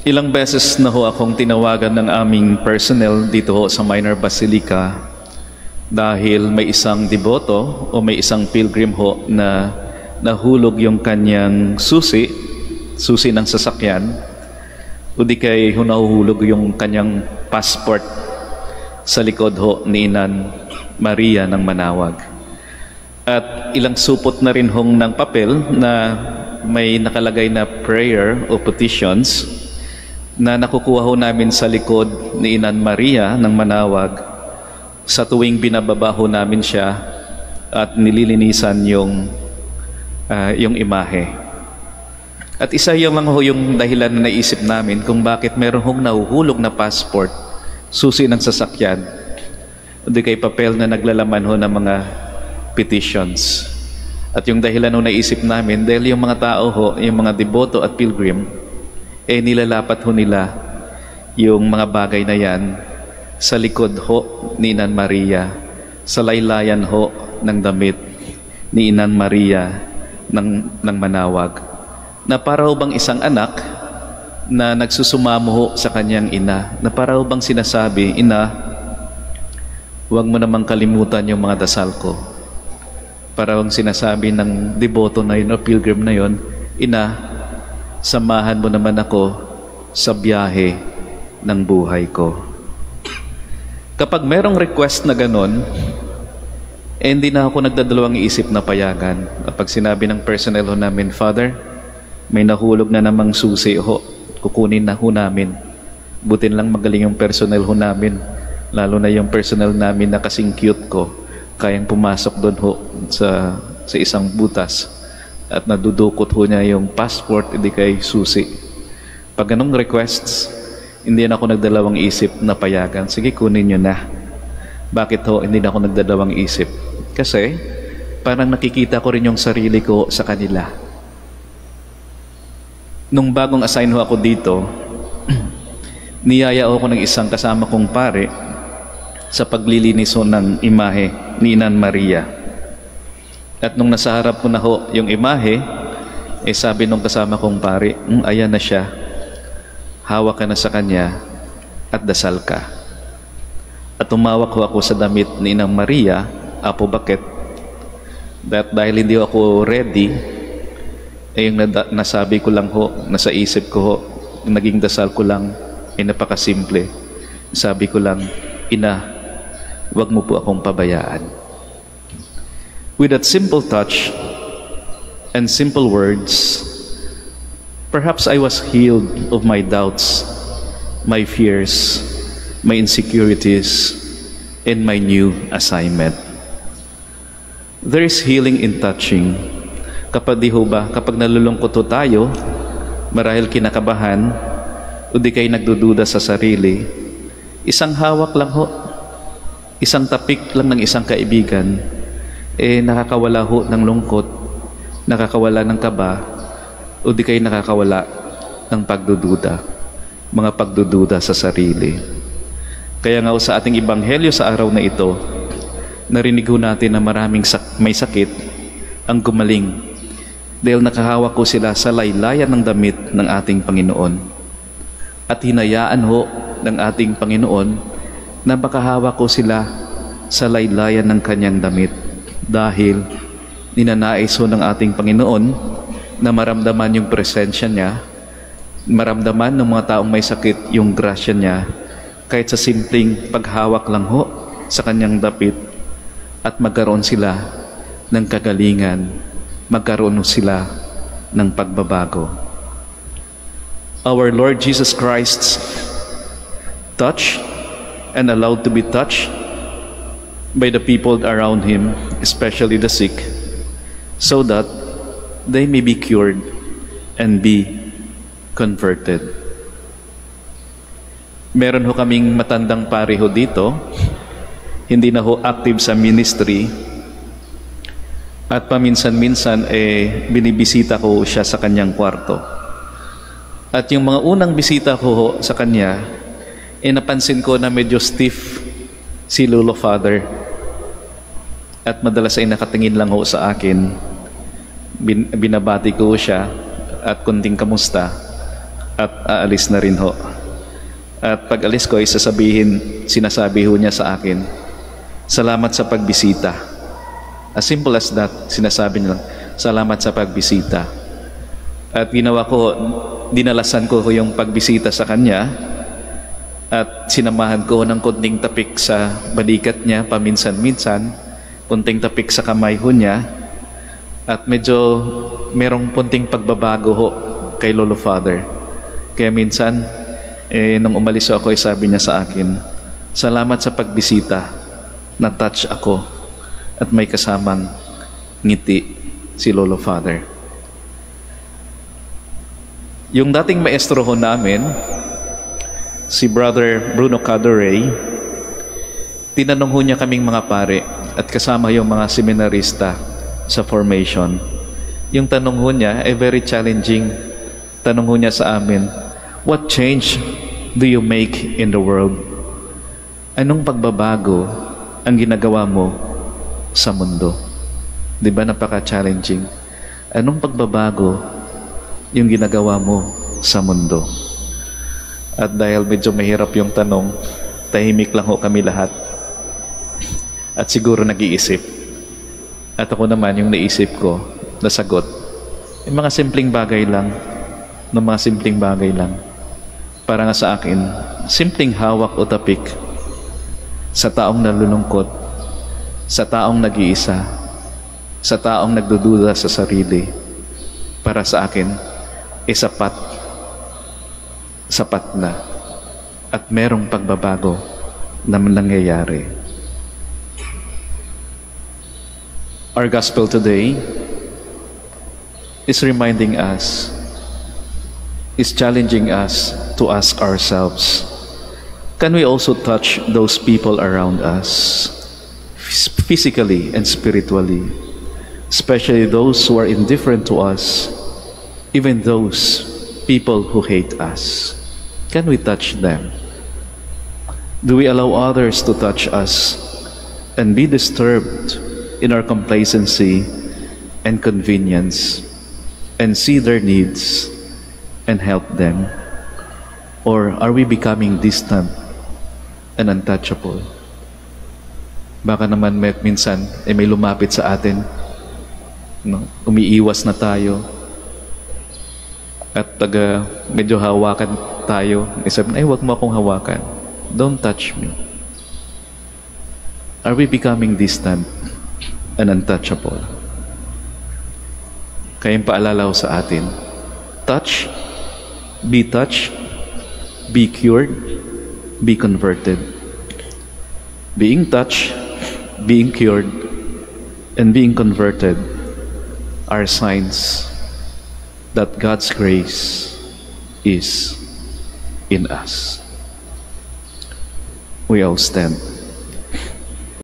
Ilang beses na ho akong tinawagan ng aming personnel dito ho sa Minor Basilica dahil may isang deboto o may isang pilgrim ho na nahulog yung kanyang susi ng sasakyan, o di kay nahuhulog yung kanyang passport sa likod ho ni Inan Maria ng Manawag. At ilang supot na rin hong ng papel na may nakalagay na prayer o petitions na nakukuha ho namin sa likod ni Inan Maria ng Manawag sa tuwing binababa ho namin siya at nililinisan yung imahe. At isa yung lang ho yung dahilan na naisip namin kung bakit meron hong nahuhulog na passport, susi ng sasakyan, hindi kay papel na naglalaman ho ng mga petitions. At yung dahilan ho naisip namin, dahil yung mga tao ho, yung mga deboto at pilgrim, nilalapat ho nila yung mga bagay na yan sa likod ho ni Inan Maria, sa laylayan ho ng damit ni Inan Maria ng Manawag, na para ho bang isang anak na nagsusumamo ho sa kanyang ina, na para ho bang sinasabi, "Ina, huwag mo namang kalimutan yung mga dasal ko." Para bang sinasabi ng deboto na yun o pilgrim na yun, "Ina, samahan mo naman ako sa biyahe ng buhay ko." Kapag merong request na ganon, hindi na ako nagdadalawang isip na payagan. Kapag sinabi ng personnel ho namin, "Father, may nahulog na namang susi ho, kukunin na ho namin." Butin lang magaling yung personnel ho namin, lalo na yung personnel namin na kasing cute ko, kayang pumasok doon ho sa isang butas at nadudukot ho niya yung passport, hindi kay susi. Pag ganong requests, hindi na ako nagdalawang isip na payagan. Sige, kunin nyo na. Bakit ho hindi na ako nagdalawang isip? Kasi parang nakikita ko rin yung sarili ko sa kanila. Nung bagong assign ho ako dito, niyaya ako ng isang kasama kong pare sa paglilinis ho ng imahe ni Inan Maria. At nung nasa harap ko na ho yung imahe, sabi nung kasama kong pare, "Ayan na siya. Hawak ka na sa kanya at dasal ka." At tumawak ho ako sa damit ni Inang Maria. Apo, bakit? Dahil hindi ako ready, yung nasabi ko lang ho, nasa isip ko ho, yung naging dasal ko lang, napakasimple. Sabi ko lang, "Ina, wag mo po akong pabayaan." With that simple touch and simple words, perhaps I was healed of my doubts, my fears, my insecurities, and my new assignment. There is healing in touching. Kapag kapag nalulungkot ho tayo, marahil kinakabahan, o di kayo nagdududa sa sarili, isang hawak lang ho, isang tapik lang ng isang kaibigan, nakakawala ho ng lungkot, nakakawala ng kaba, o di kayo nakakawala ng pagdududa, mga pagdududa sa sarili. Kaya nga sa ating ebanghelyo sa araw na ito, narinig ho natin na maraming may sakit ang gumaling dahil nakahawak ko sila sa laylayan ng damit ng ating Panginoon. At hinayaan ho ng ating Panginoon na makahawak ko sila sa laylayan ng kanyang damit, dahil ninanais ho ng ating Panginoon na maramdaman yung presensya niya, maramdaman ng mga taong may sakit yung grasya niya, kahit sa simpleng paghawak lang ho sa kanyang dapit, at magkaroon sila ng kagalingan, magkaroon sila ng pagbabago. Our Lord Jesus Christ touched and allowed to be touched by the people around him, especially the sick, so that they may be cured and be converted. Meron ho kaming matandang pare ho dito, hindi na ho active sa ministry, at paminsan-minsan binibisita ko siya sa kanyang kwarto. At yung mga unang bisita ko ho sa kanya, napansin ko na medyo stiff si Lolo Father, at madalas ay nakatingin lang ho sa akin. Binabati ko siya at kunting kamusta, at aalis na rin ho. At pag alis ko, sinasabi ho niya sa akin, salamat sa pagbisita. As simple as that, sinasabi niya lang, salamat sa pagbisita. At ginawa ko, dinalasan ko yung pagbisita sa kanya at sinamahan ko ng konting tapik sa balikat niya, paminsan-minsan, konting tapik sa kamay ho niya, at medyo merong konting pagbabago ho kay Lolo Father. Kaya minsan, nung umalis ako, sabi niya sa akin, salamat sa pagbisita, na-touch ako at may kasamang ngiti si Lolo Father. Yung dating maestro ho namin, si Brother Bruno Cadoray, tinanong ho niya kaming mga pare at kasama yung mga seminarista sa formation. Yung tanong ho niya ay very challenging. Tanong ho niya sa amin, what change do you make in the world? Anong pagbabago ang ginagawa mo sa mundo? Di ba napaka-challenging? Anong pagbabago yung ginagawa mo sa mundo? At dahil medyo mahirap yung tanong, tahimik lang ho kami lahat. At siguro nag-iisip. At ako naman, yung naisip ko, nasagot. Yung mga simpleng bagay lang, para nga sa akin, simpleng hawak o tapik sa taong nalulungkot, sa taong nag-iisa, sa taong nagdududa sa sarili, para sa akin, sapat na at merong pagbabago na nangyayari. Our gospel today is reminding us, is challenging us to ask ourselves, can we also touch those people around us, physically and spiritually, especially those who are indifferent to us, even those people who hate us? Can we touch them? Do we allow others to touch us and be disturbed in our complacency and convenience and see their needs and help them? Or are we becoming distant and untouchable? Baka naman minsan may lumapit sa atin, no? Umiiwas na tayo at medyo hawakan tayo. Sabi, ay, wag mo akong hawakan. Don't touch me. Are we becoming distant and untouchable? Kaya yung paalala ko sa atin, touch, be touched, be cured, be converted. Being touched, being cured, and being converted are signs that God's grace is in us. We all stand.